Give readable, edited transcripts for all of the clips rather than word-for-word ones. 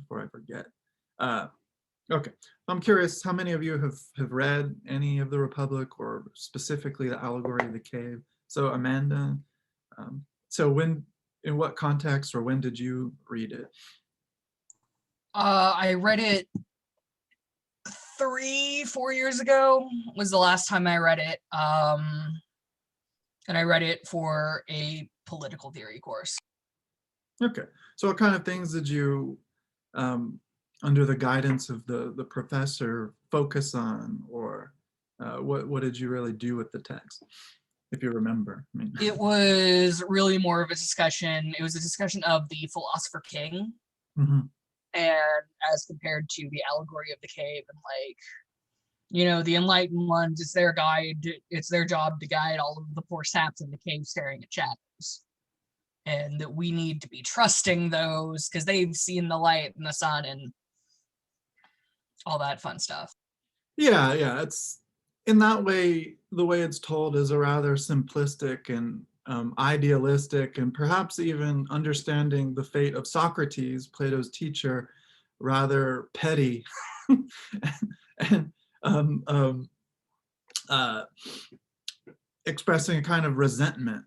before I forget. Okay, I'm curious, how many of you have read any of the Republic, or specifically the Allegory of the Cave? So Amanda, so in what context or when did you read it? I read it 3-4 years ago was the last time I read it. And I read it for a political theory course. Okay, so what kind of things did you, under the guidance of the professor, focus on, or what did you really do with the text, if you remember? I mean, It was really more of a discussion. It was a discussion of the philosopher king, and as compared to the allegory of the cave, and like, you know, the enlightened ones, it's their guide. It's their job to guide all of the poor saps in the cave staring at shadows, and that we need to be trusting those because they've seen the light and the sun and all that fun stuff. yeah, it's in that way, the way it's told is a rather simplistic and idealistic, and perhaps even understanding the fate of Socrates, Plato's teacher, rather petty and um, um, uh, expressing a kind of resentment,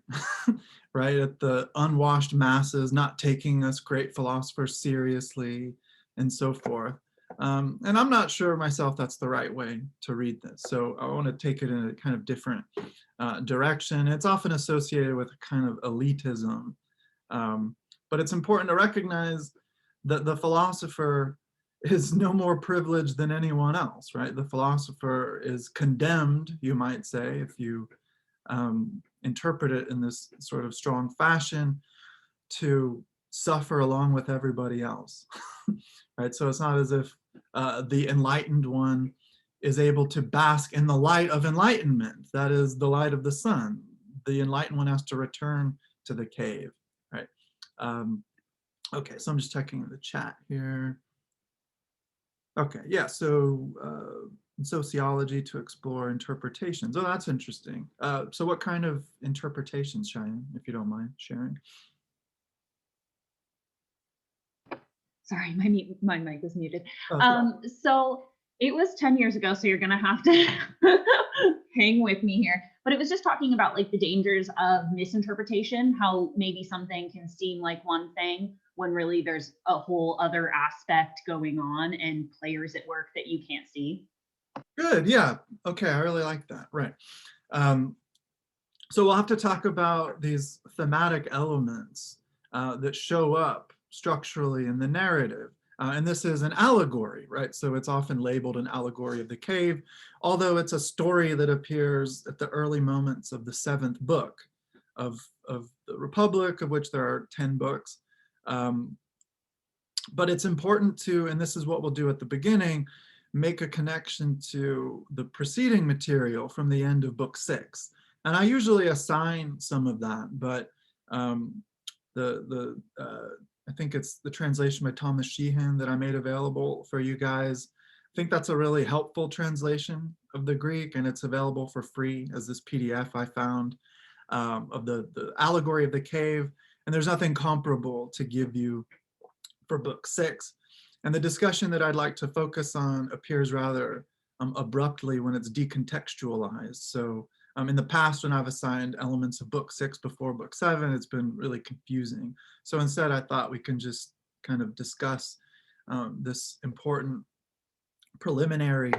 right, at the unwashed masses not taking us great philosophers seriously, and so forth. And I'm not sure myself that's the right way to read this. So I want to take it in a kind of different direction. It's often associated with a kind of elitism, but it's important to recognize that the philosopher is no more privileged than anyone else, right? The philosopher is condemned, you might say, if you interpret it in this sort of strong fashion, to suffer along with everybody else, right? So it's not as if the enlightened one is able to bask in the light of enlightenment, that is the light of the sun. The enlightened one has to return to the cave, right? Okay, so I'm just checking the chat here. Okay, yeah, so sociology to explore interpretations. Oh, that's interesting. So what kind of interpretations, Cheyenne, if you don't mind sharing? Sorry, my mic was muted. Oh, so it was 10 years ago, so you're gonna have to hang with me here. But it was just talking about like the dangers of misinterpretation, how maybe something can seem like one thing when really there's a whole other aspect going on and players at work that you can't see. good, yeah. Okay, I really like that, right. So we'll have to talk about these thematic elements that show up structurally in the narrative. And this is an allegory, right? So it's often labeled an allegory of the cave, although it's a story that appears at the early moments of the 7th book of the Republic, of which there are 10 books. But it's important to, and this is what we'll do at the beginning, make a connection to the preceding material from the end of book 6. And I usually assign some of that, but I think it's the translation by Thomas Sheehan that I made available for you guys. I think that's a really helpful translation of the Greek, and it's available for free as this PDF I found of the Allegory of the Cave. And there's nothing comparable to give you for book 6. And the discussion that I'd like to focus on appears rather abruptly when it's decontextualized. So in the past, when I've assigned elements of book 6 before book 7, it's been really confusing. So instead, I thought we can just kind of discuss this important preliminary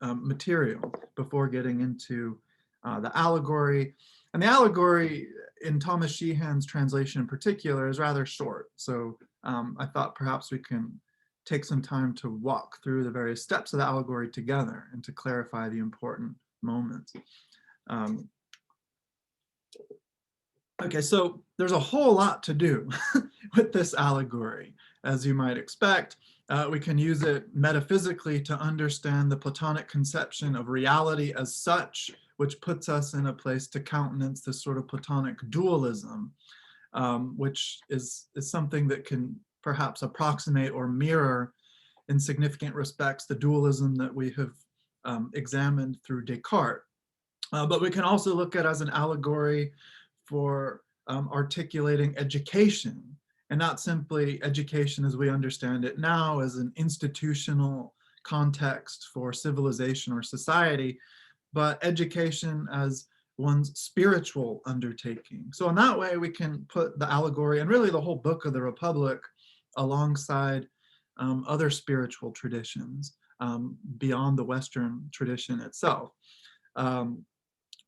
material before getting into the allegory. And the allegory in Thomas Sheehan's translation in particular is rather short. So I thought perhaps we can take some time to walk through the various steps of the allegory together and to clarify the important moments. Okay, so there's a whole lot to do with this allegory, as you might expect. We can use it metaphysically to understand the Platonic conception of reality as such, which puts us in a place to countenance this sort of Platonic dualism, which is something that can perhaps approximate or mirror in significant respects the dualism that we have examined through Descartes. But we can also look at it as an allegory for articulating education and not simply education as we understand it now as an institutional context for civilization or society, but education as one's spiritual undertaking. So in that way, we can put the allegory and really the whole book of the Republic alongside other spiritual traditions beyond the Western tradition itself.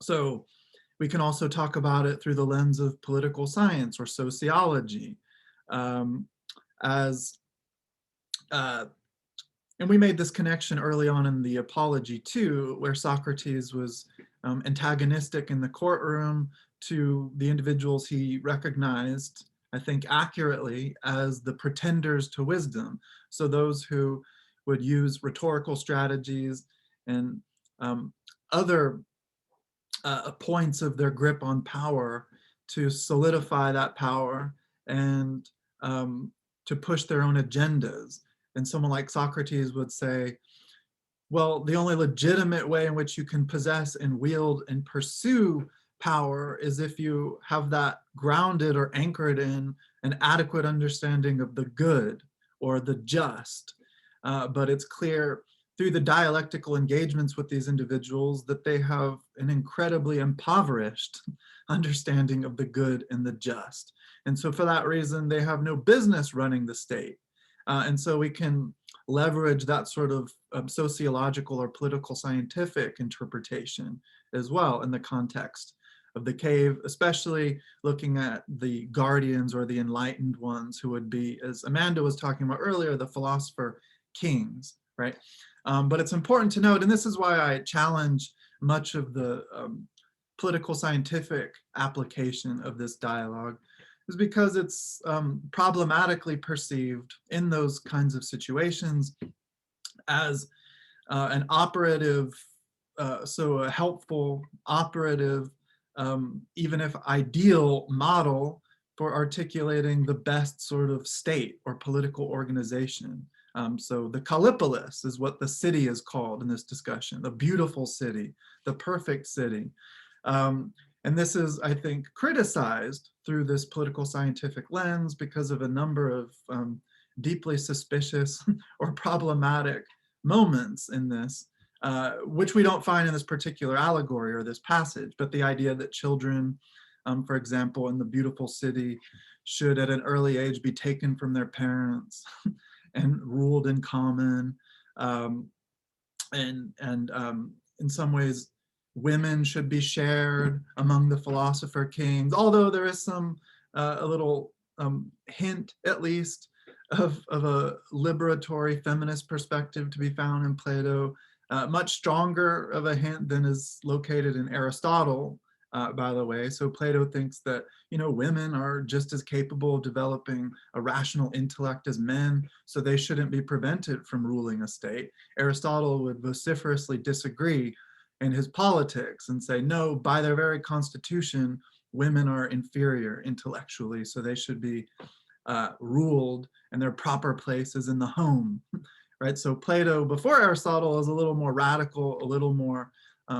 So we can also talk about it through the lens of political science or sociology, as and we made this connection early on in the Apology too, where Socrates was antagonistic in the courtroom to the individuals he recognized, I think accurately, as the pretenders to wisdom. So those who would use rhetorical strategies and other points of their grip on power to solidify that power and to push their own agendas. And someone like Socrates would say, well, the only legitimate way in which you can possess and wield and pursue power is if you have that grounded or anchored in an adequate understanding of the good or the just. But it's clear through the dialectical engagements with these individuals that they have an incredibly impoverished understanding of the good and the just. And so for that reason, they have no business running the state. And so we can leverage that sort of sociological or political scientific interpretation as well in the context of the cave, especially looking at the guardians or the enlightened ones who would be, as Amanda was talking about earlier, the philosopher kings, right? But it's important to note, and this is why I challenge much of the political scientific application of this dialogue, is because it's problematically perceived in those kinds of situations as an operative, so a helpful, operative, even if ideal model for articulating the best sort of state or political organization. So the Kallipolis is what the city is called in this discussion, the beautiful city, the perfect city. And this is, I think, criticized through this political scientific lens because of a number of deeply suspicious or problematic moments in this, which we don't find in this particular allegory or this passage, but the idea that children, for example, in the beautiful city, should at an early age be taken from their parents and ruled in common, and in some ways, women should be shared among the philosopher kings, although there is some, a little hint, at least, of a liberatory feminist perspective to be found in Plato, much stronger of a hint than is located in Aristotle, by the way. So Plato thinks that, you know, women are just as capable of developing a rational intellect as men, so they shouldn't be prevented from ruling a state. Aristotle would vociferously disagree in his Politics and say, no, by their very constitution, women are inferior intellectually, so they should be ruled, and their proper place is in the home, right? So Plato, before Aristotle, is a little more radical, a little more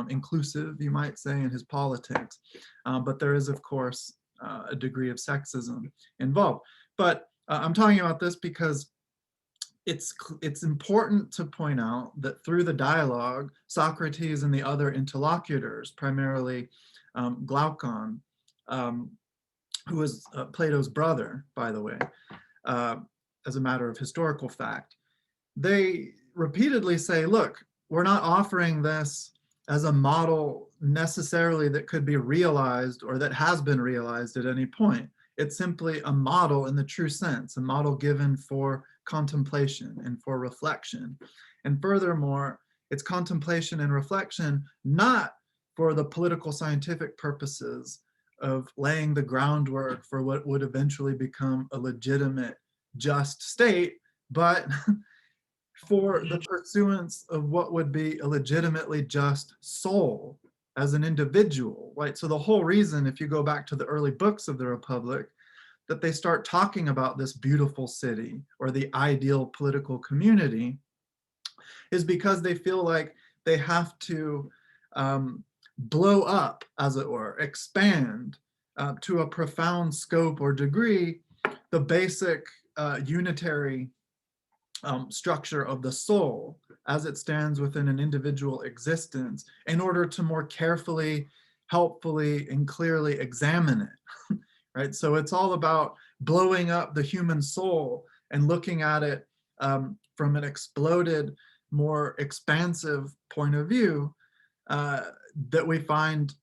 inclusive, you might say, in his Politics. But there is, of course, a degree of sexism involved. But I'm talking about this because it's important to point out that through the dialogue, Socrates and the other interlocutors, primarily Glaucon, who was Plato's brother, by the way, as a matter of historical fact, they repeatedly say, look, we're not offering this as a model necessarily that could be realized or that has been realized at any point. It's simply a model in the true sense, a model given for contemplation and for reflection. And furthermore, it's contemplation and reflection not for the political scientific purposes of laying the groundwork for what would eventually become a legitimate, just state, but for the pursuance of what would be a legitimately just soul as an individual, right? So the whole reason, if you go back to the early books of the Republic, that they start talking about this beautiful city or the ideal political community is because they feel like they have to blow up, as it were, expand to a profound scope or degree the basic unitary structure of the soul as it stands within an individual existence in order to more carefully, helpfully, and clearly examine it, right? So it's all about blowing up the human soul and looking at it from an exploded, more expansive point of view that we find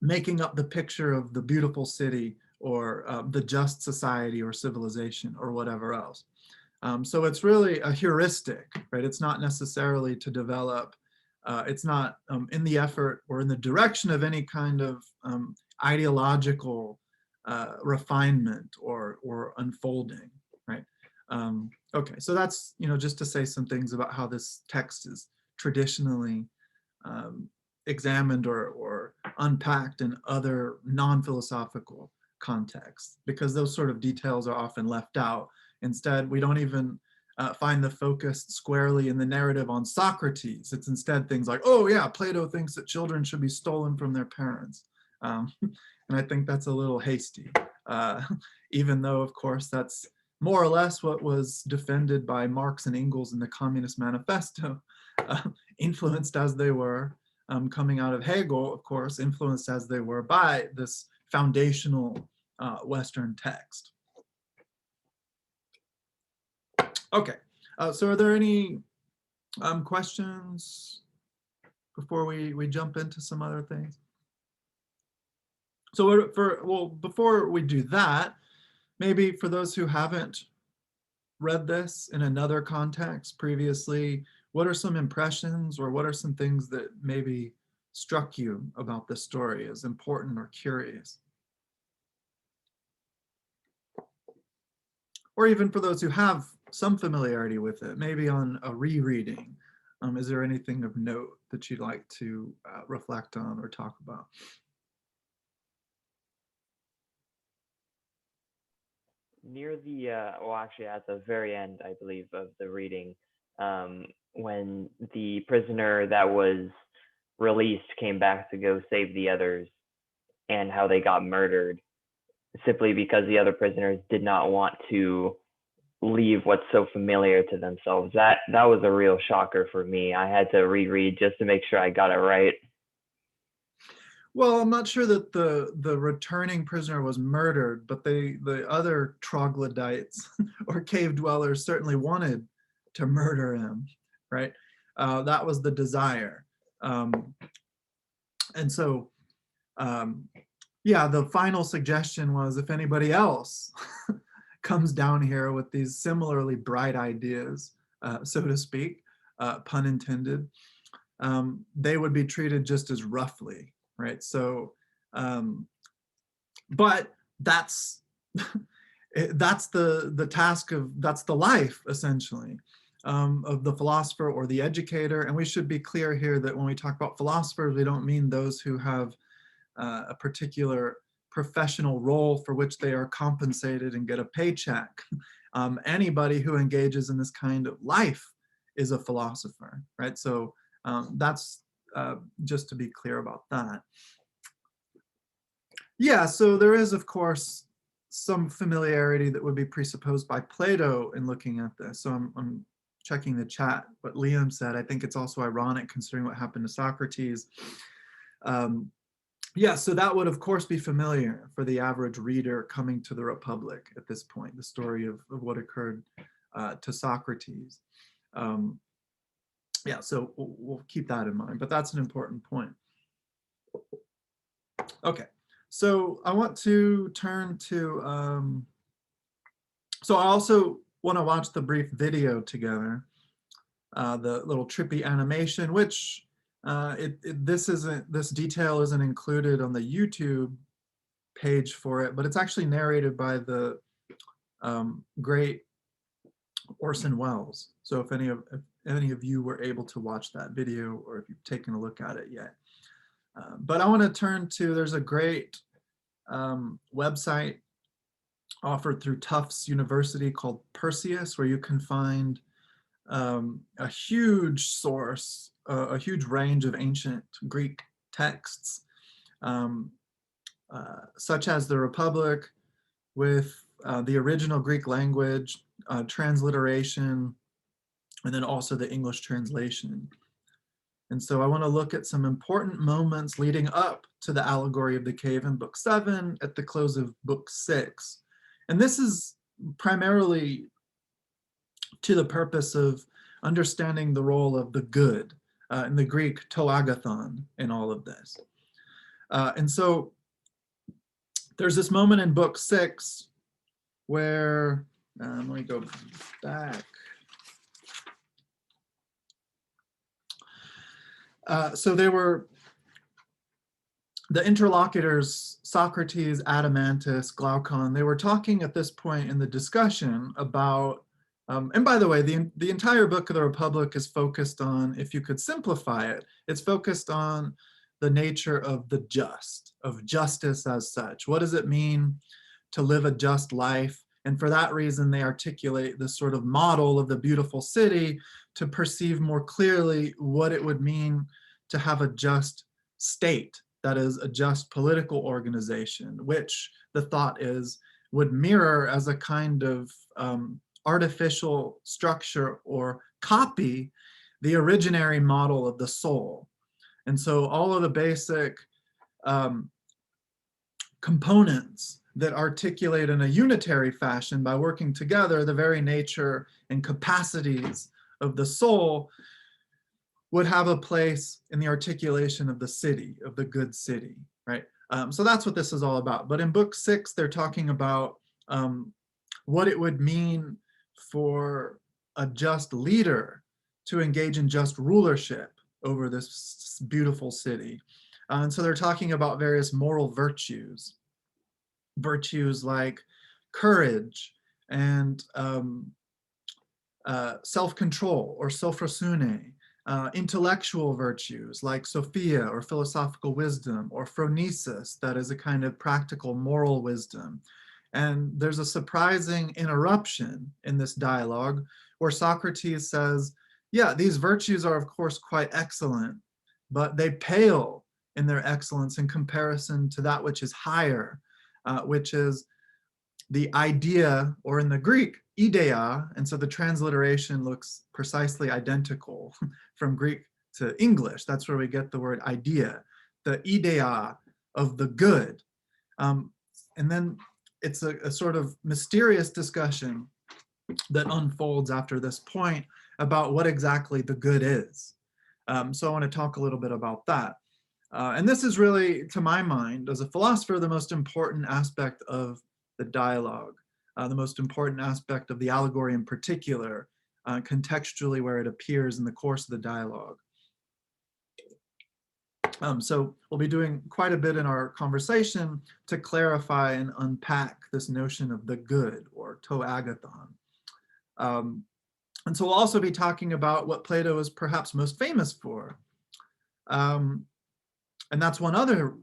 making up the picture of the beautiful city or the just society or civilization or whatever else. So it's really a heuristic, right? It's not necessarily to develop, it's not in the effort or in the direction of any kind of ideological refinement or unfolding, right? Okay, so that's, just to say some things about how this text is traditionally examined or unpacked in other non-philosophical contexts, because those sort of details are often left out. Instead, we don't even find the focus squarely in the narrative on Socrates. It's instead things like, oh yeah, Plato thinks that children should be stolen from their parents. And I think that's a little hasty, even though, of course, that's more or less what was defended by Marx and Engels in the Communist Manifesto, influenced as they were, coming out of Hegel, of course, influenced as they were by this foundational Western text. Okay, so are there any questions before we jump into some other things? So before we do that, maybe for those who haven't read this in another context previously, what are some impressions or what are some things that maybe struck you about this story as important or curious? Or even for those who have some familiarity with it, maybe on a rereading, is there anything of note that you'd like to reflect on or talk about? Near the, well, actually at the very end, I believe, of the reading, when the prisoner that was released came back to go save the others, and how they got murdered simply because the other prisoners did not want to leave what's so familiar to themselves. That was a real shocker for me. I had to reread just to make sure I got it right. Well, I'm not sure that the returning prisoner was murdered, but the other troglodytes or cave dwellers certainly wanted to murder him, right? That was the desire. And so, yeah, the final suggestion was if anybody else comes down here with these similarly bright ideas, so to speak, pun intended, they would be treated just as roughly, right? So, but that's that's the task of, that's the life essentially of the philosopher or the educator. And we should be clear here that when we talk about philosophers, we don't mean those who have a particular professional role for which they are compensated and get a paycheck. Anybody who engages in this kind of life is a philosopher, right? So that's just to be clear about that. Yeah, so there is, of course, some familiarity that would be presupposed by Plato in looking at this. So I'm checking the chat, what Liam said. I think it's also ironic considering what happened to Socrates. Yeah, so that would, of course, be familiar for the average reader coming to the Republic at this point, the story of what occurred to Socrates. Yeah, so we'll keep that in mind, but that's an important point. Okay, so I want to turn to, so I also want to watch the brief video together, the little trippy animation, which this detail isn't included on the YouTube page for it, but it's actually narrated by the great Orson Welles. So if any of you were able to watch that video, or if you've taken a look at it yet. But I want to turn to, there's a great website offered through Tufts University called Perseus, where you can find a huge source, a huge range of ancient Greek texts, such as the Republic, with the original Greek language, transliteration, and then also the English translation. And so I want to look at some important moments leading up to the Allegory of the Cave in Book 7 at the close of Book 6. And this is primarily to the purpose of understanding the role of the good, in the Greek to agathon, in all of this. And so there's this moment in Book 6 where, let me go back. So they were the interlocutors, Socrates, Adeimantus, Glaucon. They were talking at this point in the discussion about, and by the way, the entire book of the Republic is focused on, if you could simplify it, it's focused on the nature of the just, of justice as such. What does it mean to live a just life? And for that reason, they articulate this sort of model of the beautiful city to perceive more clearly what it would mean to have a just state, that is, a just political organization, which the thought is would mirror as a kind of artificial structure or copy the originary model of the soul. And so all of the basic components that articulate in a unitary fashion by working together the very nature and capacities of the soul would have a place in the articulation of the city, of the good city, right? So that's what this is all about. But in Book 6, they're talking about what it would mean for a just leader to engage in just rulership over this beautiful city. And so they're talking about various moral virtues, virtues like courage and self-control or sophrosune, intellectual virtues like Sophia or philosophical wisdom, or phronesis, that is a kind of practical moral wisdom. And there's a surprising interruption in this dialogue where Socrates says, yeah, these virtues are of course quite excellent, but they pale in their excellence in comparison to that which is higher, which is the idea, or in the Greek, ideia, and so the transliteration looks precisely identical from Greek to English. That's where we get the word idea, the ideia of the good. And then it's a sort of mysterious discussion that unfolds after this point about what exactly the good is. So I want to talk a little bit about that. And this is really, to my mind, as a philosopher, the most important aspect of the dialogue, the most important aspect of the allegory in particular, contextually where it appears in the course of the dialogue. So we'll be doing quite a bit in our conversation to clarify and unpack this notion of the good, or to agathon. And so we'll also be talking about what Plato is perhaps most famous for. And that's one other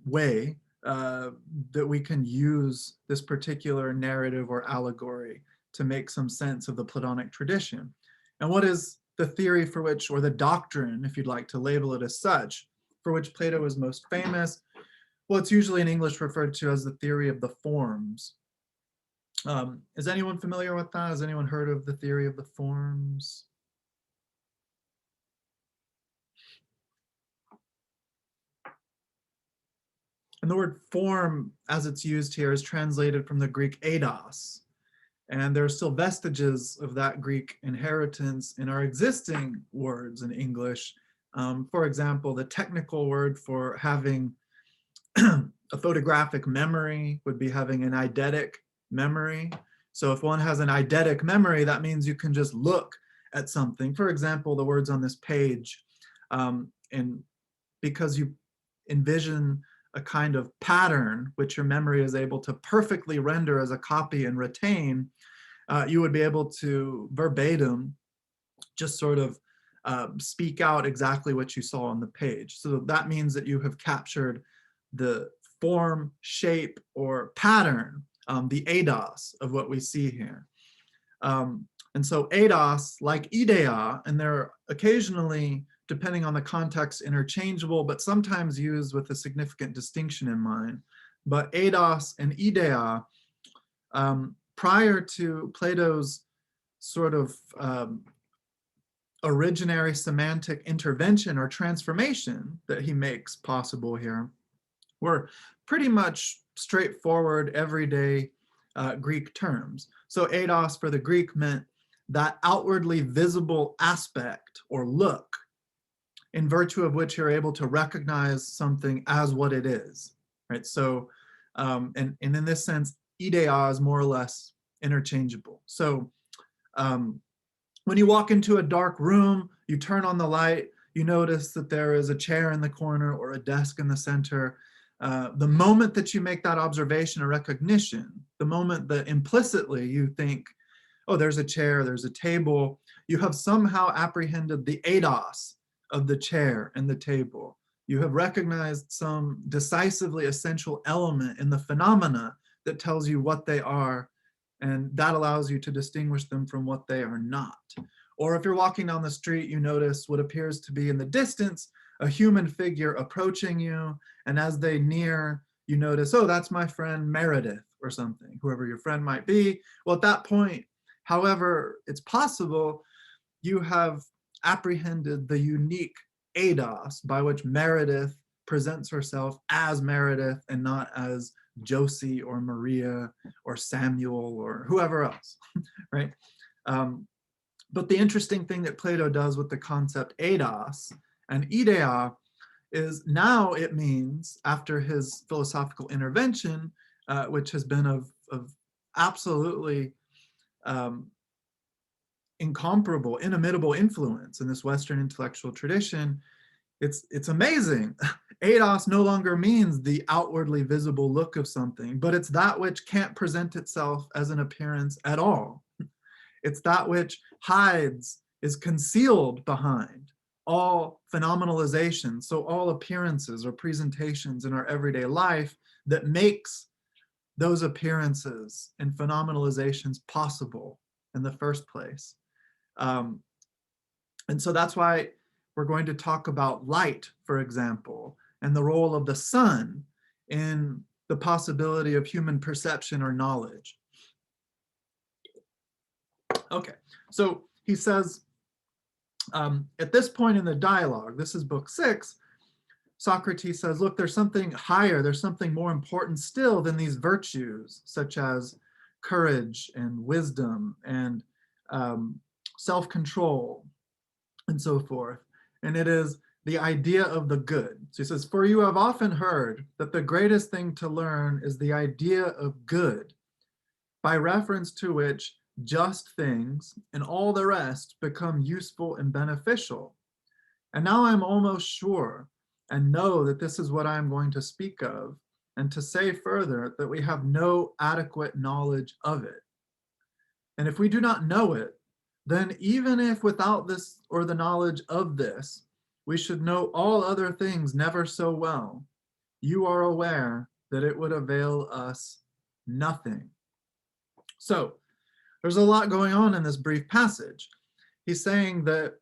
way that we can use this particular narrative or allegory to make some sense of the Platonic tradition. And what is the theory for which, or the doctrine, if you'd like to label it as such, for which Plato is most famous? Well, it's usually in English referred to as the theory of the forms. Is anyone familiar with that? Has anyone heard of the theory of the forms? And the word form, as it's used here, is translated from the Greek eidos. And there are still vestiges of that Greek inheritance in our existing words in English. For example, the technical word for having a photographic memory would be having an eidetic memory. So if one has an eidetic memory, that means you can just look at something. For example, the words on this page, and because you envision a kind of pattern which your memory is able to perfectly render as a copy and retain, you would be able to verbatim just sort of speak out exactly what you saw on the page. So that means that you have captured the form, shape, or pattern, the eidos of what we see here. And so eidos, like ideia, and they're occasionally, depending on the context, interchangeable, but sometimes used with a significant distinction in mind. But eidos and ideia Prior to Plato's sort of originary semantic intervention or transformation that he makes possible here, were pretty much straightforward, everyday Greek terms. So eidos for the Greek meant that outwardly visible aspect or look in virtue of which you're able to recognize something as what it is, right? So, and in this sense, ideia is more or less interchangeable. So when you walk into a dark room, you turn on the light, you notice that there is a chair in the corner or a desk in the center. The moment that you make that observation or recognition, the moment that implicitly you think, oh, there's a chair, there's a table, you have somehow apprehended the eidos of the chair and the table. You have recognized some decisively essential element in the phenomena that tells you what they are, and that allows you to distinguish them from what they are not. Or if you're walking down the street, you notice what appears to be in the distance a human figure approaching you, and as they near, you notice, oh, that's my friend Meredith or something, whoever your friend might be. Well, at that point, however it's possible, you have apprehended the unique eidos by which Meredith presents herself as Meredith and not as Josie or Maria or Samuel or whoever else, right? But the interesting thing that Plato does with the concept eidos and ideia is now it means, after his philosophical intervention, which has been of absolutely incomparable, inimitable influence in this Western intellectual tradition, it's amazing. Eidos no longer means the outwardly visible look of something, but it's that which can't present itself as an appearance at all. It's that which hides, is concealed behind all phenomenalization, so all appearances or presentations in our everyday life that makes those appearances and phenomenalizations possible in the first place. And so that's why we're going to talk about light, for example, and the role of the sun in the possibility of human perception or knowledge. Okay, so he says, at this point in the dialogue, this is book 6, Socrates says, look, there's something higher, there's something more important still than these virtues, such as courage and wisdom and self-control and so forth. And it is the idea of the good. So he says, for you have often heard that the greatest thing to learn is the idea of good, by reference to which just things and all the rest become useful and beneficial. And now I'm almost sure and know that this is what I'm going to speak of, and to say further that we have no adequate knowledge of it. And if we do not know it, then even if without this or the knowledge of this, we should know all other things never so well, you are aware that it would avail us nothing. So there's a lot going on in this brief passage. He's saying that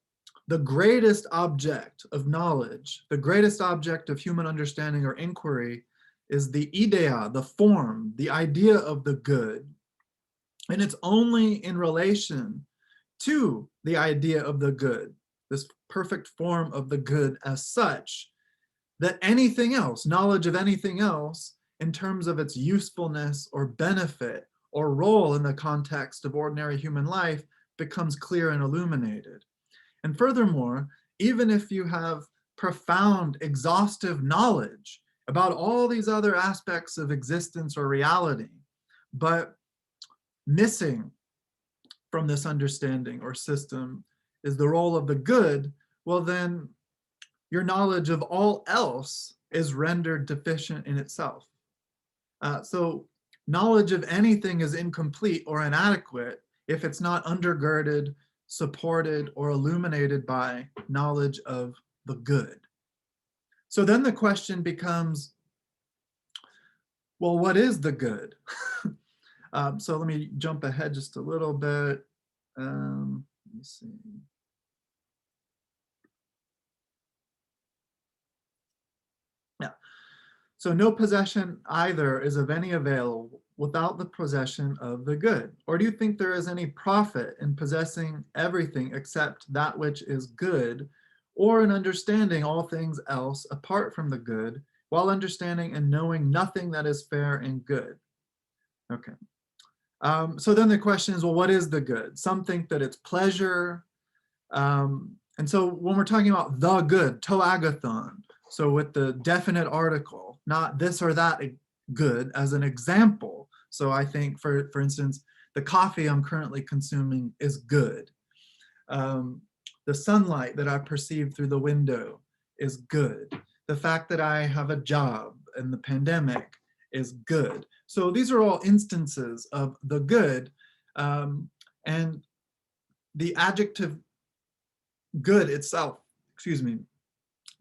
the greatest object of knowledge, the greatest object of human understanding or inquiry is the idea, the form, the idea of the good. And it's only in relation to the idea of the good, this perfect form of the good as such, that anything else, knowledge of anything else, in terms of its usefulness or benefit or role in the context of ordinary human life, becomes clear and illuminated. And furthermore, even if you have profound, exhaustive knowledge about all these other aspects of existence or reality, but missing from this understanding or system is the role of the good, well then your knowledge of all else is rendered deficient in itself. So knowledge of anything is incomplete or inadequate if it's not undergirded, supported, or illuminated by knowledge of the good. So then the question becomes, well, what is the good? So let me jump ahead just a little bit. Let me see. Yeah. So no possession either is of any avail without the possession of the good? Or do you think there is any profit in possessing everything except that which is good, or in understanding all things else apart from the good, while understanding and knowing nothing that is fair and good? Okay. So then the question is, well, what is the good? Some think that it's pleasure. And so when we're talking about the good, to agathon, so with the definite article, not this or that good as an example. So I think, for instance, the coffee I'm currently consuming is good. The sunlight that I perceive through the window is good. The fact that I have a job in the pandemic is good. So these are all instances of the good, and the adjective good itself,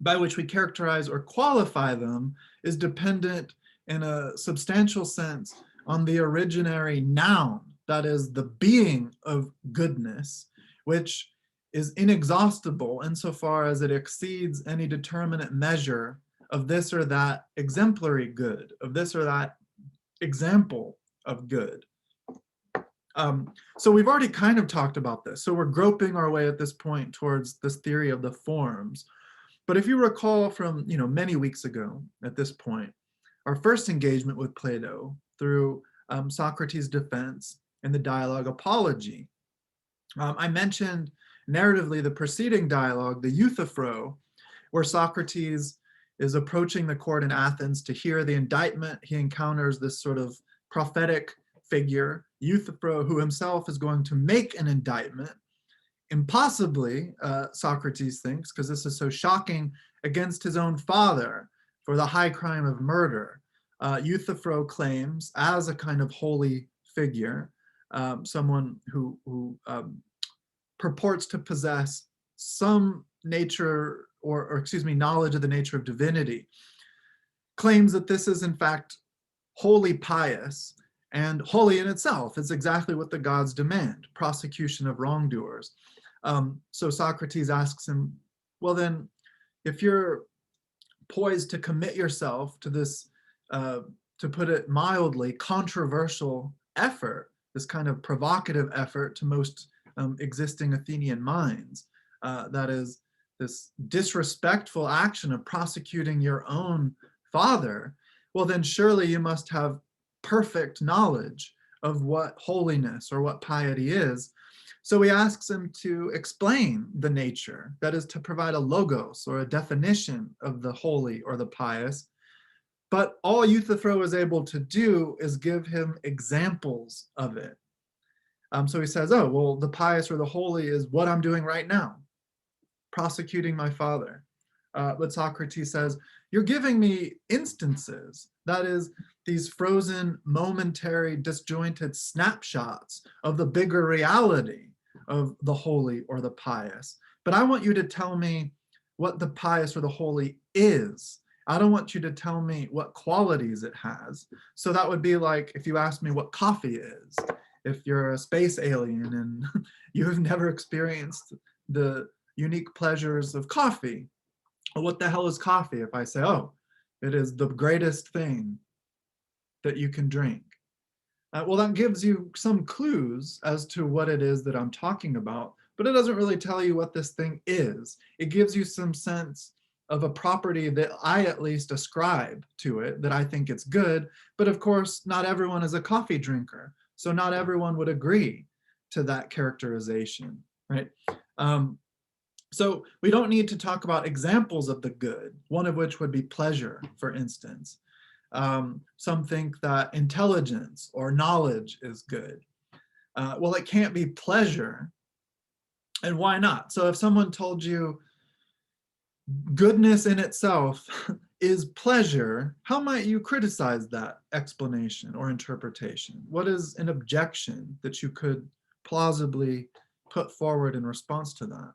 by which we characterize or qualify them, is dependent in a substantial sense on the originary noun, that is the being of goodness, which is inexhaustible insofar as it exceeds any determinate measure of this or that exemplary good, of this or that example of good. So we've already kind of talked about this. So we're groping our way at this point towards this theory of the forms. But if you recall from many weeks ago at this point, our first engagement with Plato through Socrates' defense and the dialogue Apology, I mentioned narratively the preceding dialogue, the Euthyphro, where Socrates is approaching the court in Athens to hear the indictment. He encounters this sort of prophetic figure, Euthyphro, who himself is going to make an indictment, impossibly, Socrates thinks, because this is so shocking, against his own father for the high crime of murder. Euthyphro claims, as a kind of holy figure, someone who purports to possess some nature or knowledge of the nature of divinity, claims that this is in fact wholly pious and holy in itself. It's exactly what the gods demand, prosecution of wrongdoers. So Socrates asks him, well then, if you're poised to commit yourself to this, to put it mildly, controversial effort, this kind of provocative effort to most existing Athenian minds, that is this disrespectful action of prosecuting your own father, well then surely you must have perfect knowledge of what holiness or what piety is. So he asks him to explain the nature, that is to provide a logos or a definition of the holy or the pious. But all Euthyphro is able to do is give him examples of it. So he says, oh, well, the pious or the holy is what I'm doing right now, prosecuting my father. But Socrates says, you're giving me instances, that is, these frozen, momentary, disjointed snapshots of the bigger reality of the holy or the pious. But I want you to tell me what the pious or the holy is. I don't want you to tell me what qualities it has. So that would be like if you asked me what coffee is. If you're a space alien and you have never experienced the unique pleasures of coffee, well, what the hell is coffee? If I say, oh, it is the greatest thing that you can drink. Well, that gives you some clues as to what it is that I'm talking about, but it doesn't really tell you what this thing is. It gives you some sense of a property that I at least ascribe to it, that I think it's good, but of course, not everyone is a coffee drinker, so not everyone would agree to that characterization, right? So we don't need to talk about examples of the good, one of which would be pleasure, for instance. Some think that intelligence or knowledge is good. Well, it can't be pleasure. And why not? So if someone told you goodness in itself is pleasure, how might you criticize that explanation or interpretation? What is an objection that you could plausibly put forward in response to that?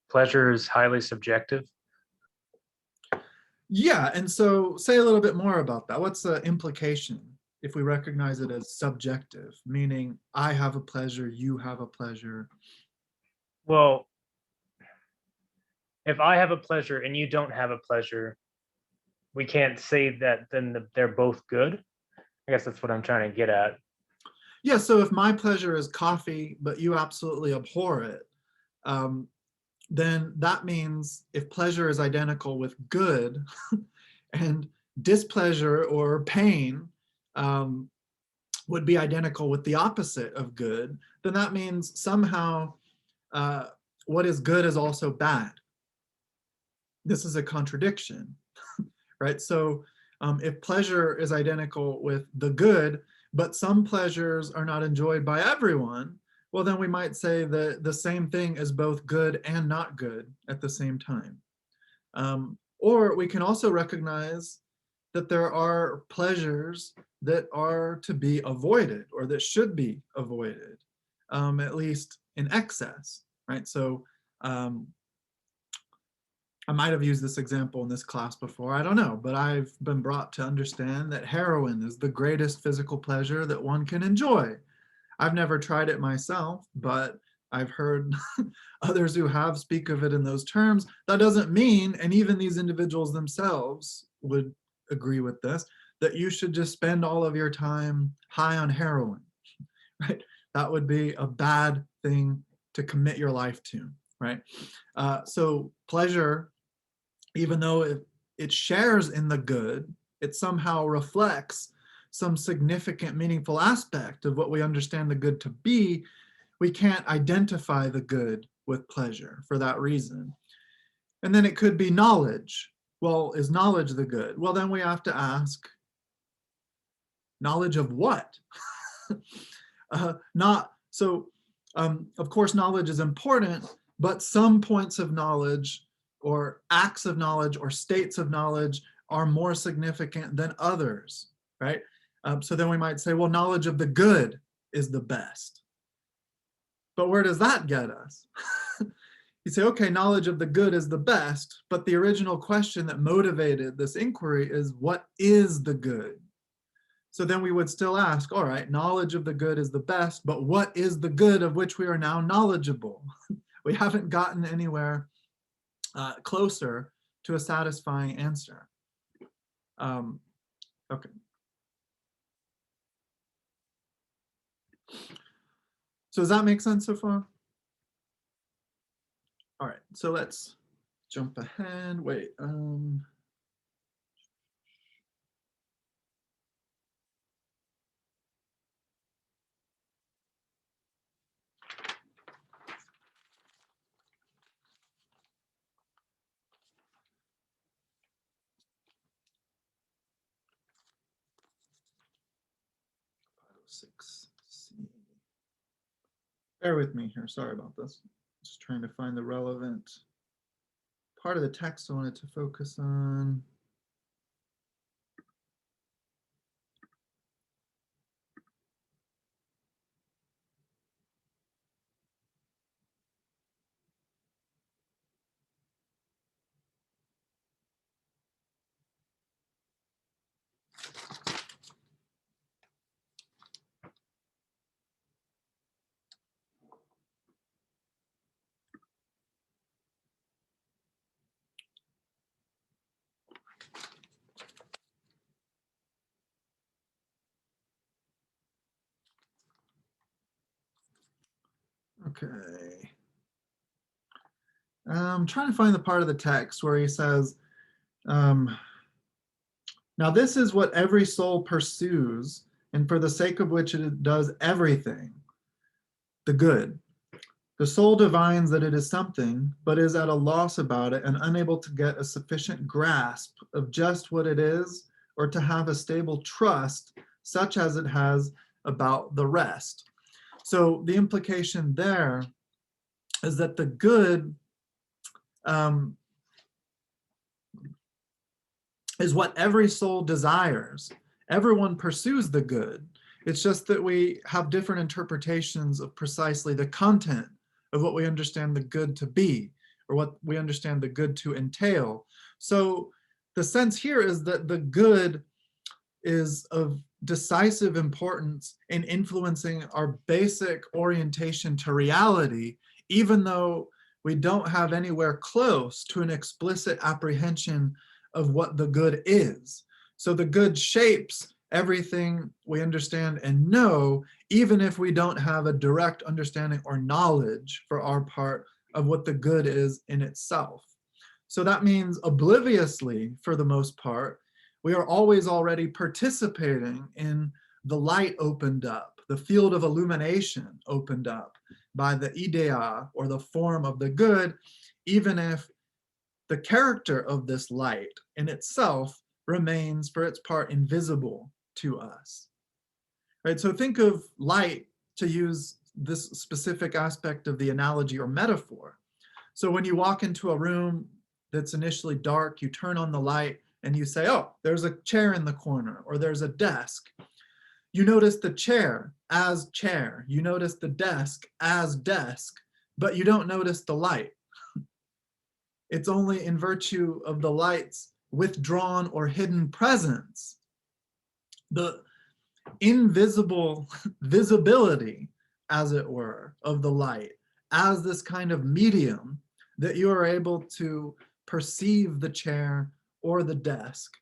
Pleasure is highly subjective. Yeah, and so say a little bit more about that. What's the implication if we recognize it as subjective, meaning I have a pleasure, you have a pleasure? Well, if I have a pleasure and you don't have a pleasure, we can't say that then they're both good. I guess that's what I'm trying to get at. Yeah, so if my pleasure is coffee, but you absolutely abhor it, then that means if pleasure is identical with good and displeasure or pain would be identical with the opposite of good, then that means somehow what is good is also bad. This is a contradiction, right? So if pleasure is identical with the good, but some pleasures are not enjoyed by everyone, well, then we might say that the same thing is both good and not good at the same time. Or we can also recognize that there are pleasures that are to be avoided or that should be avoided, at least in excess, right? So I might have used this example in this class before, I don't know, but I've been brought to understand that heroin is the greatest physical pleasure that one can enjoy. I've never tried it myself, but I've heard others who have speak of it in those terms. That doesn't mean, and even these individuals themselves would agree with this, that you should just spend all of your time high on heroin, right? That would be a bad thing to commit your life to, right? So pleasure, even though it shares in the good, it somehow reflects some significant, meaningful aspect of what we understand the good to be. We can't identify the good with pleasure for that reason. And then it could be knowledge. Well, is knowledge the good? Well, then we have to ask, knowledge of what? Of course, knowledge is important, but some points of knowledge or acts of knowledge or states of knowledge are more significant than others, right? So then we might say, well, knowledge of the good is the best. But where does that get us? You say, okay, knowledge of the good is the best, but the original question that motivated this inquiry is, what is the good? So then we would still ask, all right, knowledge of the good is the best, but what is the good of which we are now knowledgeable? We haven't gotten anywhere closer to a satisfying answer. Okay. So does that make sense so far? All right, so let's jump ahead. Wait. Bear with me here, sorry about this. Just trying to find the relevant part of the text I wanted to focus on. Okay. I'm trying to find the part of the text where he says, now this is what every soul pursues, and for the sake of which it does everything, the good. The soul divines that it is something, but is at a loss about it and unable to get a sufficient grasp of just what it is, or to have a stable trust such as it has about the rest. So the implication there is that the good is what every soul desires. Everyone pursues the good. It's just that we have different interpretations of precisely the content of what we understand the good to be, or what we understand the good to entail. So the sense here is that the good is of decisive importance in influencing our basic orientation to reality, even though we don't have anywhere close to an explicit apprehension of what the good is. So the good shapes everything we understand and know, even if we don't have a direct understanding or knowledge for our part of what the good is in itself. So that means obliviously, for the most part, we are always already participating in the light opened up, the field of illumination opened up by the idea or the form of the good, even if the character of this light in itself remains for its part invisible to us. Right? So think of light, to use this specific aspect of the analogy or metaphor. So when you walk into a room that's initially dark, you turn on the light and you say, oh, there's a chair in the corner, or there's a desk. You notice the chair as chair, you notice the desk as desk, but you don't notice the light. It's only in virtue of the light's withdrawn or hidden presence, the invisible visibility, as it were, of the light as this kind of medium, that you are able to perceive the chair or the desk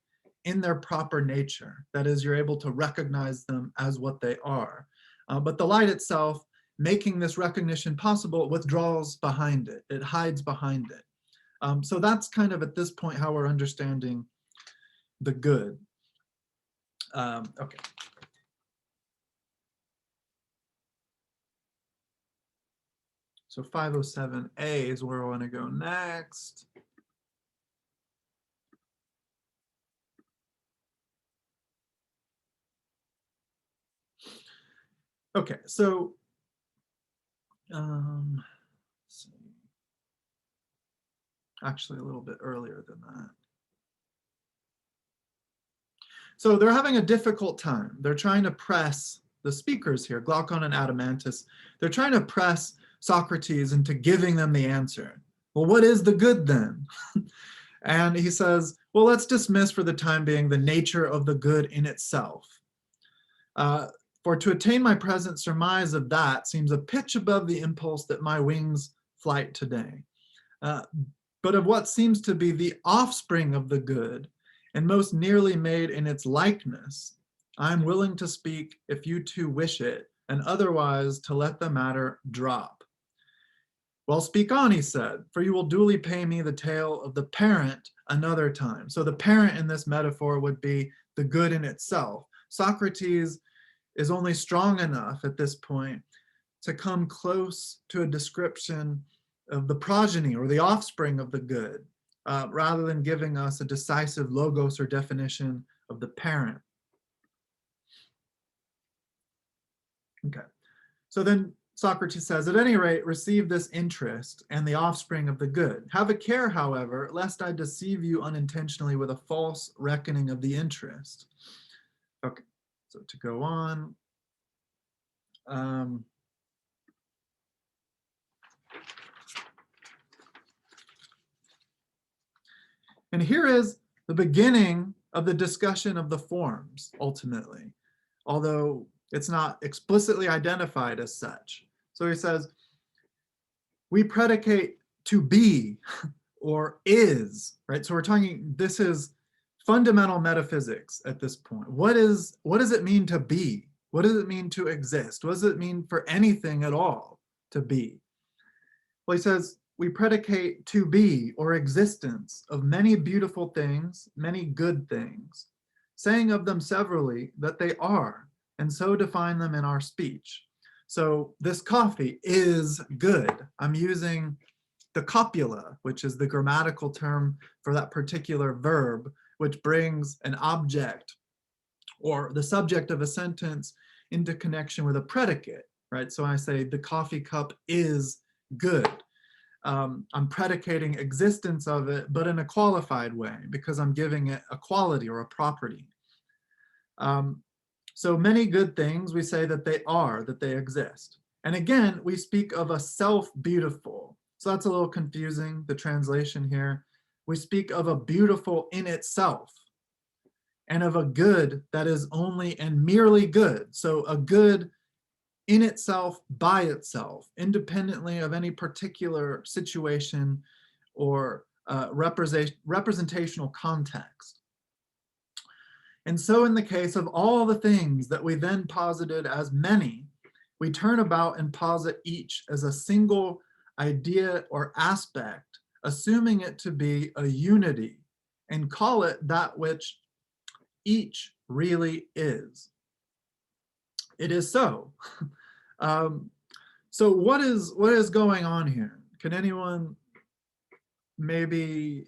in their proper nature. That is, you're able to recognize them as what they are. But the light itself, making this recognition possible, withdraws behind it. It hides behind it. So that's kind of at this point how we're understanding the good. Okay. So 507A is where I want to go next. Okay, so let's see. Actually a little bit earlier than that. So they're having a difficult time. They're trying to press the speakers here, Glaucon and Adeimantus. They're trying to press Socrates into giving them the answer. Well, what is the good then? And he says, well, let's dismiss for the time being the nature of the good in itself. For to attain my present surmise of that seems a pitch above the impulse that my wings flight today. But of what seems to be the offspring of the good, and most nearly made in its likeness, I am willing to speak if you too wish it, and otherwise to let the matter drop. Well, speak on, he said, for you will duly pay me the tale of the parent another time. So the parent in this metaphor would be the good in itself. Socrates is only strong enough at this point to come close to a description of the progeny or the offspring of the good, rather than giving us a decisive logos or definition of the parent. Okay, so then Socrates says, at any rate, receive this interest and the offspring of the good. Have a care, however, lest I deceive you unintentionally with a false reckoning of the interest. Okay, so to go on. And here is the beginning of the discussion of the forms, ultimately, although it's not explicitly identified as such. So he says, we predicate to be or is, right? So we're talking, this is fundamental metaphysics at this point. What does it mean to be? What does it mean to exist? What does it mean for anything at all to be? Well, he says, we predicate to be or existence of many beautiful things, many good things, saying of them severally that they are, and so define them in our speech. So this coffee is good. I'm using the copula, which is the grammatical term for that particular verb, which brings an object or the subject of a sentence into connection with a predicate, right? So I say the coffee cup is good. I'm predicating existence of it, but in a qualified way, because I'm giving it a quality or a property. So many good things, we say that they are, that they exist. And again, we speak of a self-beautiful. So that's a little confusing, the translation here. We speak of a beautiful in itself, and of a good that is only and merely good. So a good in itself, by itself, independently of any particular situation or representational context. And so in the case of all the things that we then posited as many, we turn about and posit each as a single idea or aspect, assuming it to be a unity, and call it that which each really is. It is so. So what is going on here? Can anyone maybe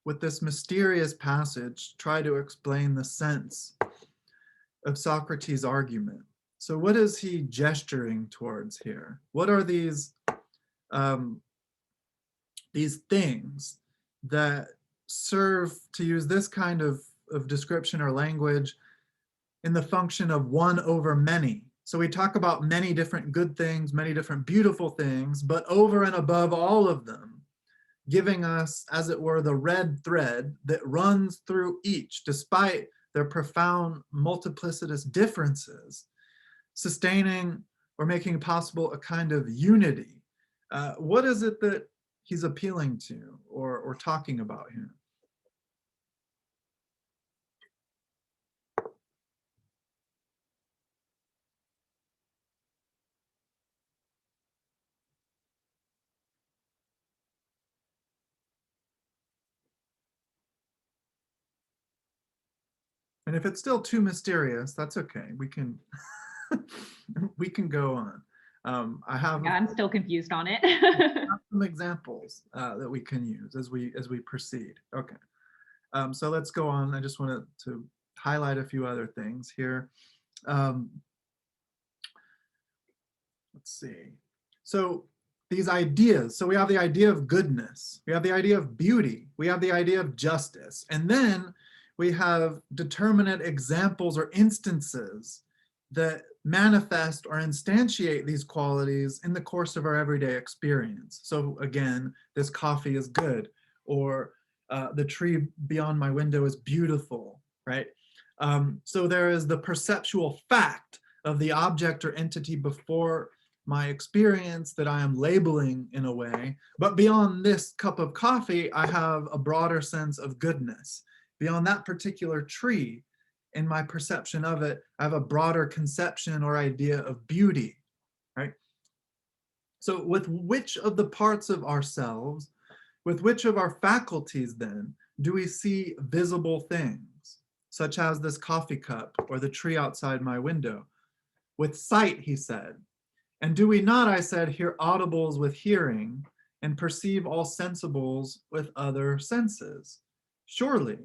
with this mysterious passage try to explain the sense of Socrates' argument? So what is he gesturing towards here? What are these things that serve, to use this kind of description or language, in the function of one over many? So we talk about many different good things, many different beautiful things, but over and above all of them, giving us, as it were, the red thread that runs through each, despite their profound multiplicitous differences, sustaining or making possible a kind of unity. What is it that he's appealing to or talking about here? And if it's still too mysterious, that's okay. We can we can go on. I'm still confused on it. Some examples that we can use as we proceed. Okay. So let's go on. I just wanted to highlight a few other things here. Let's see. So these ideas, so we have the idea of goodness, we have the idea of beauty, we have the idea of justice, and then we have determinate examples or instances that manifest or instantiate these qualities in the course of our everyday experience. So again, this coffee is good, or the tree beyond my window is beautiful, right? So there is the perceptual fact of the object or entity before my experience that I am labeling in a way, but beyond this cup of coffee, I have a broader sense of goodness. Beyond that particular tree, in my perception of it, I have a broader conception or idea of beauty, right? So with which of the parts of ourselves, with which of our faculties then, do we see visible things, such as this coffee cup or the tree outside my window? With sight, he said. And do we not, I said, hear audibles with hearing and perceive all sensibles with other senses? Surely.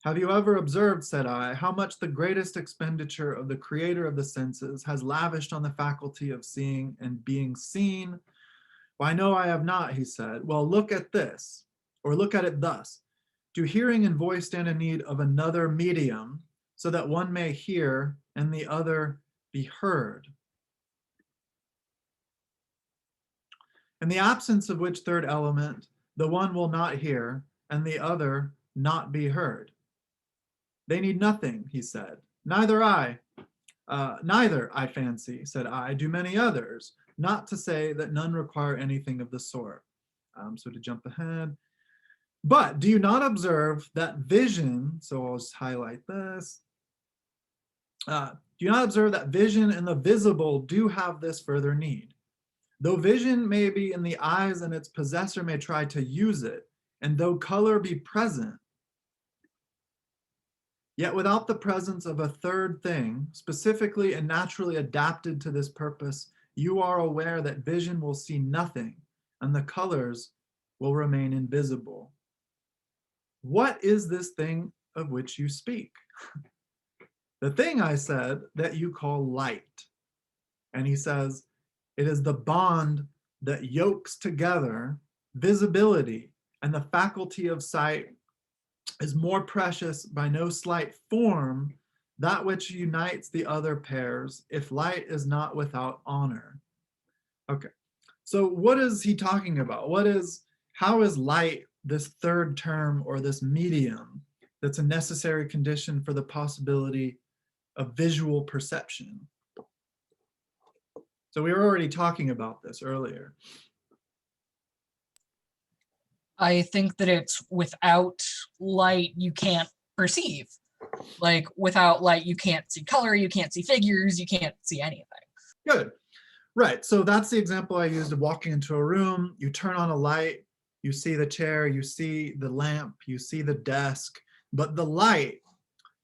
Have you ever observed, said I, how much the greatest expenditure of the creator of the senses has lavished on the faculty of seeing and being seen? Why, no, I have not, he said. Well, look at this, or look at it thus. Do hearing and voice stand in need of another medium so that one may hear and the other be heard? In the absence of which third element, the one will not hear and the other not be heard. They need nothing, he said. Neither, I fancy, said I, do many others, not to say that none require anything of the sort. So to jump ahead. But do you not observe that vision, so I'll just highlight this. Do you not observe that vision and the visible do have this further need? Though vision may be in the eyes and its possessor may try to use it, and though color be present, yet without the presence of a third thing, specifically and naturally adapted to this purpose, you are aware that vision will see nothing, and the colors will remain invisible. What is this thing of which you speak? The thing, I said, that you call light. And he says, it is the bond that yokes together visibility, and the faculty of sight is more precious by no slight form, that which unites the other pairs, if light is not without honor. Okay, so what is he talking about? How is light this third term or this medium that's a necessary condition for the possibility of visual perception? So we were already talking about this earlier. I think that it's without light, you can't perceive. Like without light, you can't see color, you can't see figures, you can't see anything. Good. Right. So that's the example I used of walking into a room. You turn on a light, you see the chair, you see the lamp, you see the desk, but the light,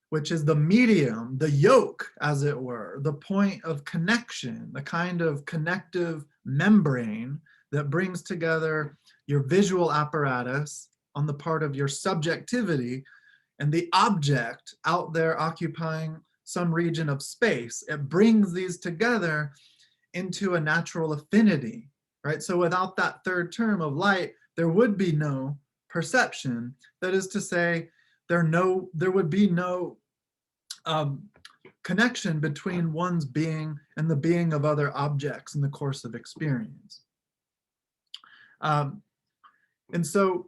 which is the medium, the yoke, as it were, the point of connection, the kind of connective membrane that brings together your visual apparatus on the part of your subjectivity and the object out there occupying some region of space. It brings these together into a natural affinity, right? So without that third term of light, there would be no perception. That is to say, there would be no connection between one's being and the being of other objects in the course of experience. And so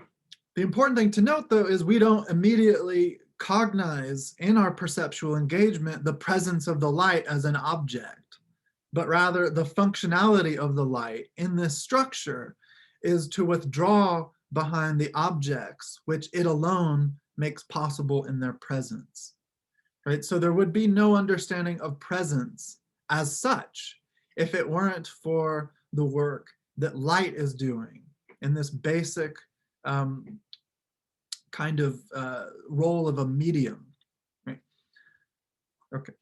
the important thing to note, though, is we don't immediately cognize in our perceptual engagement the presence of the light as an object, but rather the functionality of the light in this structure is to withdraw behind the objects which it alone makes possible in their presence. Right? So there would be no understanding of presence as such if it weren't for the work that light is doing in this basic kind of role of a medium. Right? Okay.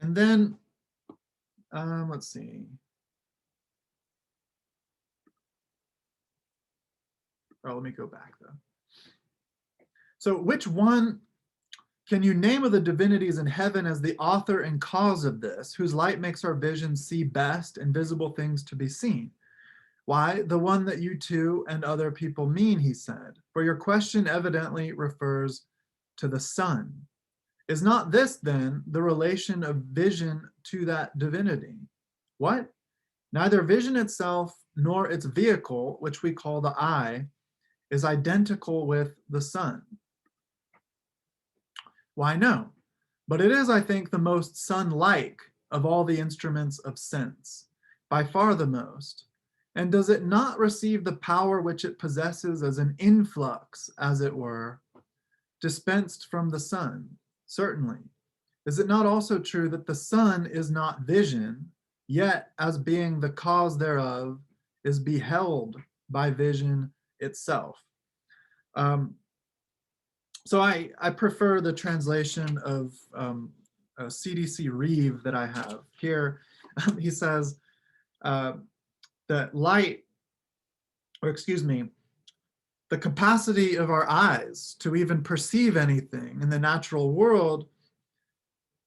And then, let's see. Oh, let me go back though. So which one can you name of the divinities in heaven as the author and cause of this, whose light makes our vision see best invisible things to be seen? Why, the one that you two and other people mean, he said, for your question evidently refers to the sun. Is not this then the relation of vision to that divinity? What? Neither vision itself nor its vehicle, which we call the eye, is identical with the sun. Why, no, but it is, I think, the most sun-like of all the instruments of sense, by far the most. And does it not receive the power which it possesses as an influx, as it were, dispensed from the sun? Certainly. Is it not also true that the sun is not vision, yet as being the cause thereof, is beheld by vision itself? So I prefer the translation of CDC Reeve that I have here. He says that light, or excuse me, the capacity of our eyes to even perceive anything in the natural world,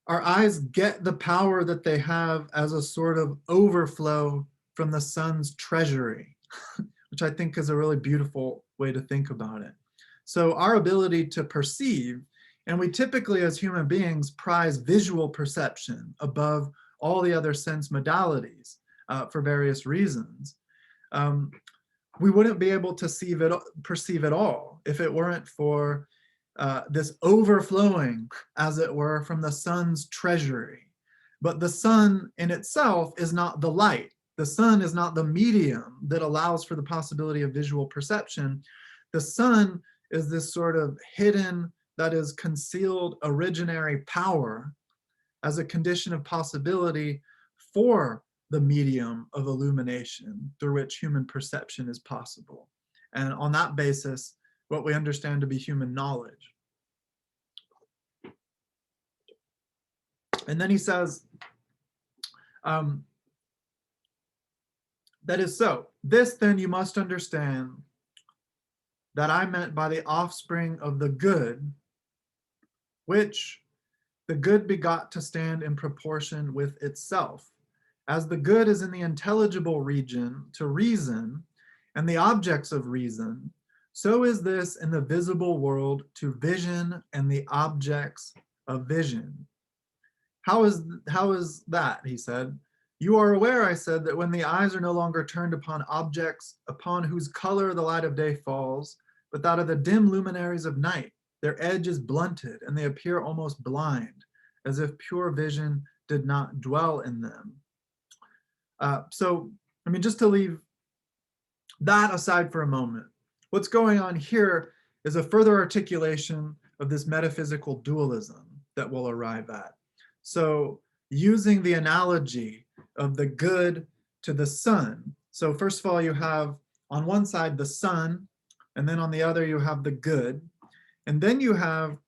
our eyes get the power that they have as a sort of overflow from the sun's treasury, which I think is a really beautiful way to think about it. So our ability to perceive, and we typically as human beings prize visual perception above all the other sense modalities for various reasons. We wouldn't be able to perceive it all if it weren't for this overflowing, as it were, from the sun's treasury. But the sun in itself is not the light. The sun is not the medium that allows for the possibility of visual perception. The sun is this sort of hidden, that is concealed originary power as a condition of possibility for the medium of illumination through which human perception is possible. And on that basis, what we understand to be human knowledge. And then he says, that is so. This then you must understand that I meant by the offspring of the good, which the good begot to stand in proportion with itself. As the good is in the intelligible region to reason and the objects of reason, so is this in the visible world to vision and the objects of vision. How is that, he said. You are aware, I said, that when the eyes are no longer turned upon objects upon whose color the light of day falls, but that of the dim luminaries of night, their edge is blunted and they appear almost blind, as if pure vision did not dwell in them. So, I mean, just to leave that aside for a moment, what's going on here is a further articulation of this metaphysical dualism that we'll arrive at. So using the analogy of the good to the sun. So first of all, you have on one side the sun, and then on the other you have the good. And then you have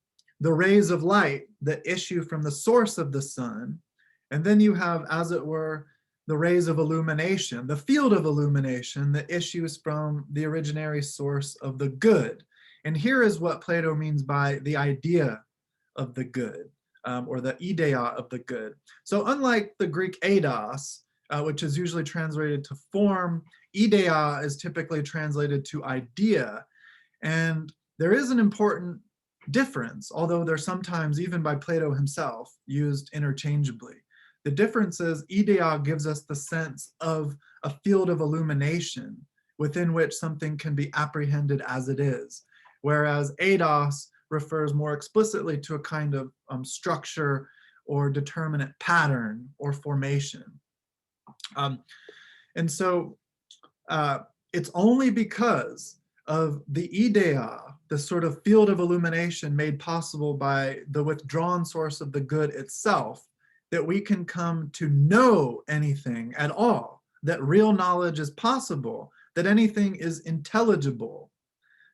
the rays of light that issue from the source of the sun. And then you have, as it were, the rays of illumination, the field of illumination that issues from the originary source of the good. And here is what Plato means by the idea of the good, or the ideia of the good. So unlike the Greek eidos, which is usually translated to form, ideia is typically translated to idea. And there is an important difference, although they're sometimes, even by Plato himself, used interchangeably. The difference is ideia gives us the sense of a field of illumination within which something can be apprehended as it is, whereas eidos refers more explicitly to a kind of structure or determinate pattern or formation. And so it's only because of the ideia, the sort of field of illumination made possible by the withdrawn source of the good itself, that we can come to know anything at all, that real knowledge is possible, that anything is intelligible.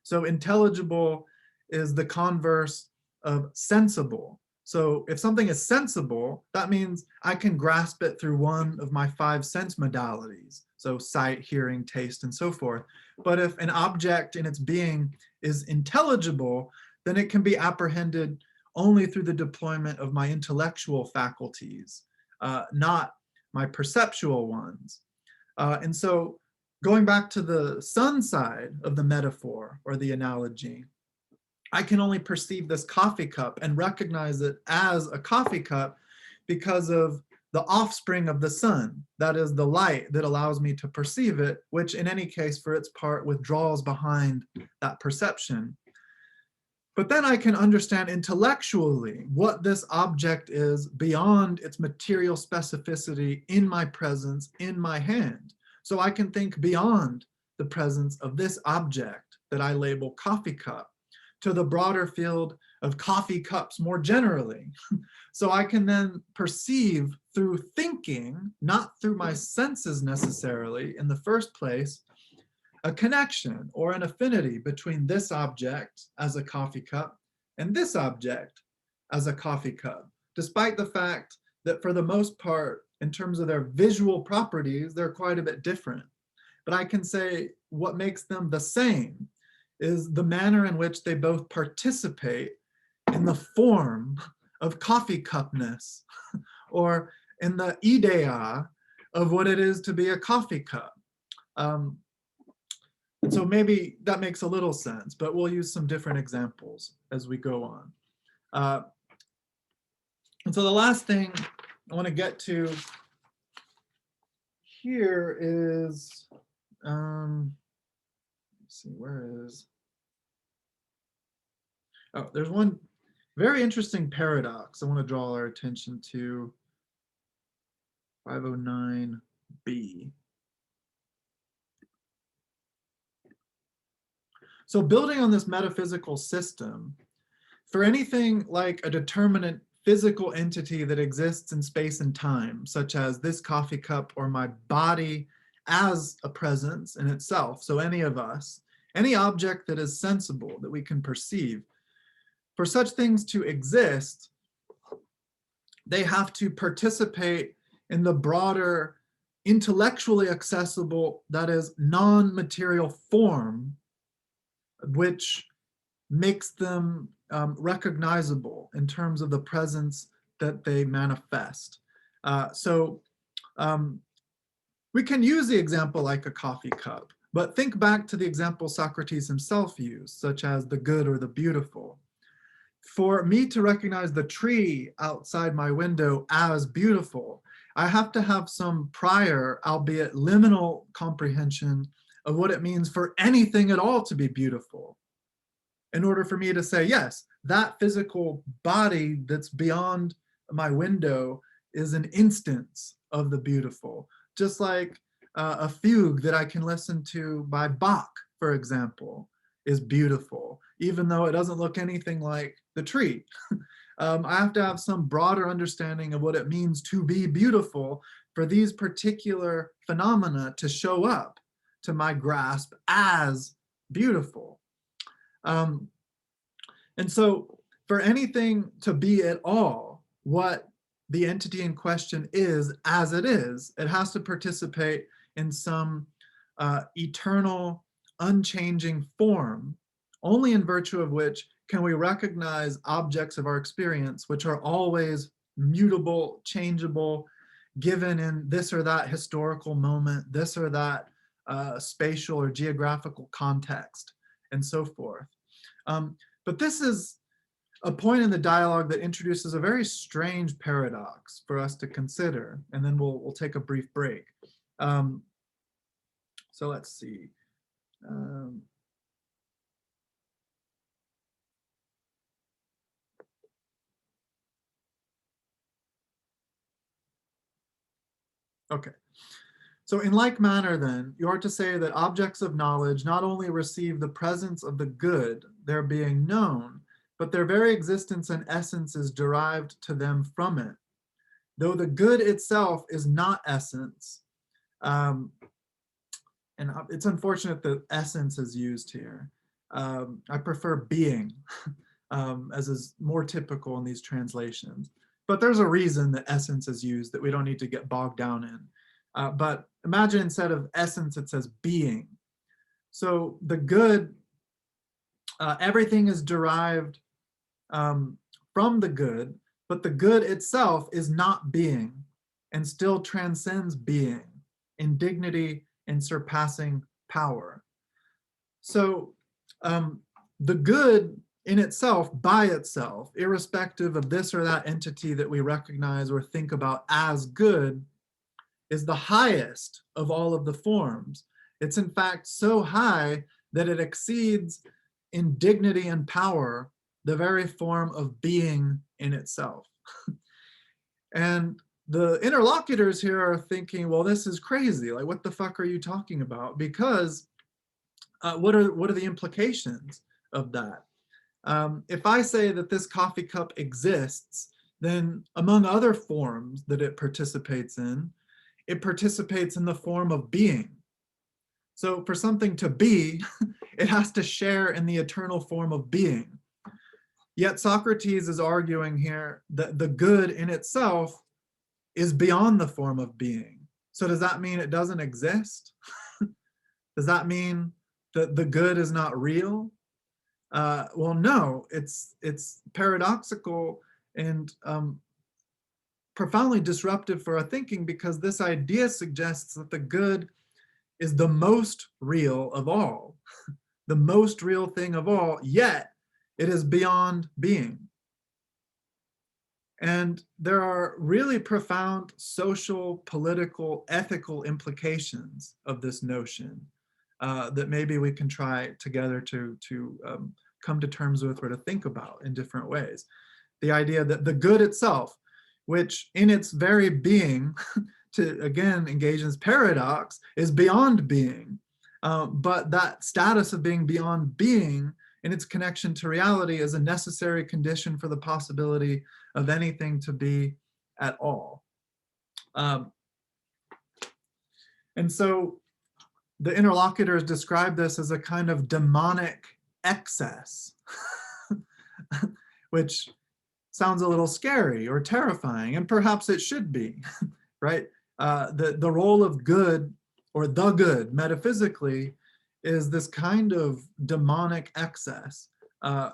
So intelligible is the converse of sensible. So if something is sensible, that means I can grasp it through one of my 5 sense modalities. So sight, hearing, taste, and so forth. But if an object in its being is intelligible, then it can be apprehended only through the deployment of my intellectual faculties, not my perceptual ones. And so going back to the sun side of the metaphor or the analogy, I can only perceive this coffee cup and recognize it as a coffee cup because of the offspring of the sun. That is the light that allows me to perceive it, which in any case for its part withdraws behind that perception. But then I can understand intellectually what this object is beyond its material specificity in my presence, in my hand. So I can think beyond the presence of this object that I label coffee cup to the broader field of coffee cups more generally. So I can then perceive through thinking, not through my senses necessarily in the first place, a connection or an affinity between this object as a coffee cup and this object as a coffee cup, despite the fact that for the most part, in terms of their visual properties, they're quite a bit different. But I can say what makes them the same is the manner in which they both participate in the form of coffee cupness, or in the idea of what it is to be a coffee cup. And so maybe that makes a little sense, but we'll use some different examples as we go on. And so the last thing I want to get to here is, let's see, where is, oh, there's one very interesting paradox I want to draw our attention to, 509b. So building on this metaphysical system, for anything like a determinate physical entity that exists in space and time, such as this coffee cup or my body as a presence in itself, so any of us, any object that is sensible, that we can perceive, for such things to exist, they have to participate in the broader, intellectually accessible, that is, non-material form, which makes them recognizable in terms of the presence that they manifest. So we can use the example like a coffee cup, but think back to the example Socrates himself used, such as the good or the beautiful. For me to recognize the tree outside my window as beautiful, I have to have some prior, albeit liminal, comprehension of what it means for anything at all to be beautiful, in order for me to say, yes, that physical body that's beyond my window is an instance of the beautiful. Just like a fugue that I can listen to by Bach, for example, is beautiful, even though it doesn't look anything like the tree. I have to have some broader understanding of what it means to be beautiful for these particular phenomena to show up to my grasp as beautiful. And so for anything to be at all what the entity in question is as it is, it has to participate in some eternal, unchanging form, only in virtue of which can we recognize objects of our experience, which are always mutable, changeable, given in this or that historical moment, this or that spatial or geographical context, and so forth. But this is a point in the dialogue that introduces a very strange paradox for us to consider, and then we'll take a brief break. So let's see. Okay. So in like manner then, you are to say that objects of knowledge not only receive the presence of the good, their being known, but their very existence and essence is derived to them from it. Though the good itself is not essence, and it's unfortunate that essence is used here. I prefer being, as is more typical in these translations. But there's a reason that essence is used that we don't need to get bogged down in. But imagine instead of essence, it says being. So the good, everything is derived from the good, but the good itself is not being and still transcends being in dignity and surpassing power. So the good in itself, by itself, irrespective of this or that entity that we recognize or think about as good, is the highest of all of the forms. It's in fact so high that it exceeds in dignity and power the very form of being in itself. And the interlocutors here are thinking, well, this is crazy. Like, what the fuck are you talking about? Because what are the implications of that? If I say that this coffee cup exists, then among other forms that it participates in the form of being. So for something to be, it has to share in the eternal form of being. Yet Socrates is arguing here that the good in itself is beyond the form of being. So does that mean it doesn't exist? Does that mean that the good is not real? Well, no, it's paradoxical and profoundly disruptive for our thinking, because this idea suggests that the good is the most real of all, the most real thing of all, yet it is beyond being. And there are really profound social, political, ethical implications of this notion that maybe we can try together to come to terms with or to think about in different ways. The idea that the good itself, which in its very being, to again engage in this paradox, is beyond being. But that status of being beyond being in its connection to reality is a necessary condition for the possibility of anything to be at all. And so the interlocutors describe this as a kind of demonic excess, which sounds a little scary or terrifying, and perhaps it should be, right? The role of good, or the good metaphysically, is this kind of demonic excess,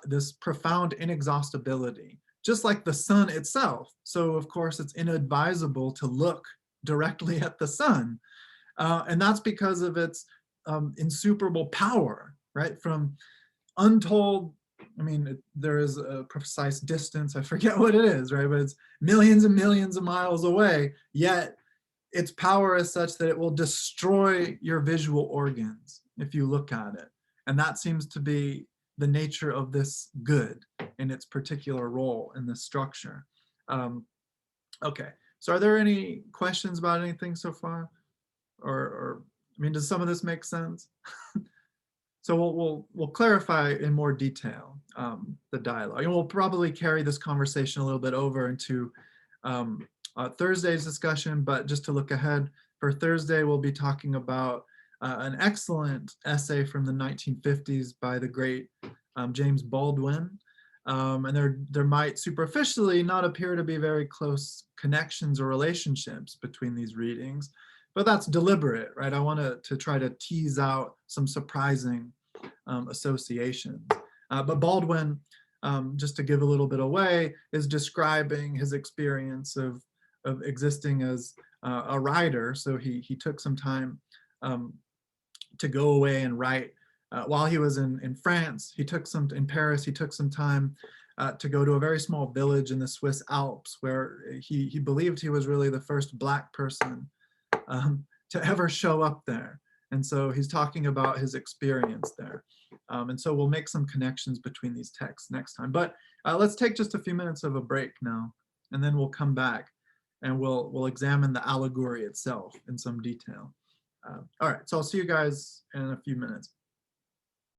this profound inexhaustibility, just like the sun itself. So of course it's inadvisable to look directly at the sun. And that's because of its insuperable power, right? From untold, I mean, there is a precise distance, I forget what it is, right? But it's millions and millions of miles away, yet its power is such that it will destroy your visual organs if you look at it. And that seems to be the nature of this good in its particular role in this structure. Okay, so are there any questions about anything so far? or I mean, does some of this make sense? So we'll clarify in more detail the dialogue, and we'll probably carry this conversation a little bit over into Thursday's discussion. But just to look ahead, for Thursday, we'll be talking about an excellent essay from the 1950s by the great James Baldwin. And there might superficially not appear to be very close connections or relationships between these readings, but that's deliberate, right? I want to try to tease out some surprising associations. But Baldwin, just to give a little bit away, is describing his experience of existing as a writer. So he took some time to go away and write. While he was in France, in Paris, he took some time to go to a very small village in the Swiss Alps where he believed he was really the first Black person to ever show up there. And so he's talking about his experience there. And so we'll make some connections between these texts next time. But let's take just a few minutes of a break now, and then we'll come back and we'll examine the allegory itself in some detail. All right, so I'll see you guys in a few minutes.